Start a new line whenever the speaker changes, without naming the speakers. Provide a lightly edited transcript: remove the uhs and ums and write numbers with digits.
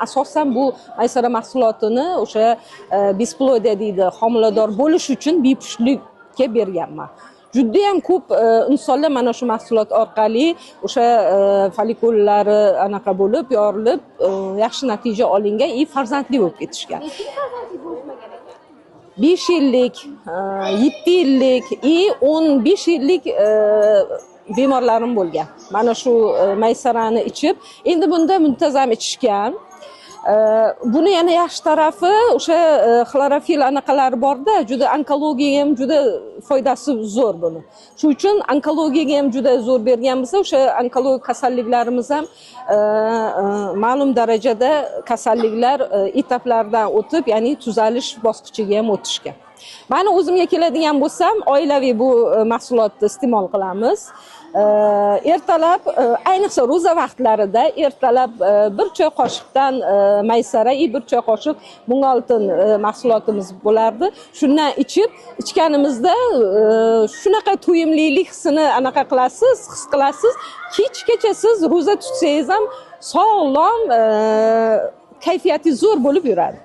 asosan bu maysara mahsulotini o'sha besplodия deydi, homilador bo'lish uchun bepushtlikka berganman. Judayam ko'p insonlar mana shu mahsulot orqali o'sha follikullari anaqa bo'lib, yorilib, yaxshi natija olingan, farzandli bo'lib ketishgan. 5 yillik, 7 yillik, 15 yillik bemorlarim bo'lgan. Mana shu maysarani ichib, endi bunda muntazam ichishgan. Buni yana yaxshi tarafi o'sha xlorofil anaqalari borda, juda onkologiyaga ham juda foydasi zo'r buni. Shuning uchun onkologiyaga ham juda zo'r bergan bo'lsa, o'sha onkologik kasalliklarimiz ham ma'lum darajada kasalliklar etaplardan o'tib, ya'ni tuzalish bosqichiga ham o'tishgan. Meni o'zimga keladigan bo'lsam, oilaviy bu mahsulotni iste'mol qilamiz. Ertalab, ayniqsa ro'za vaqtlarida ertalab bir choy qoshiqdan maysara, bir choy qoshiq mung'oltin mahsulotimiz bo'lardi. Shundan ichganimizda shunaqa to'yimlilik hissini anaqa qilasiz, his qilasiz. Kechgacha siz ro'za tutsangiz ham sog'lom, kayfiyatingiz zo'r bo'lib yuradi.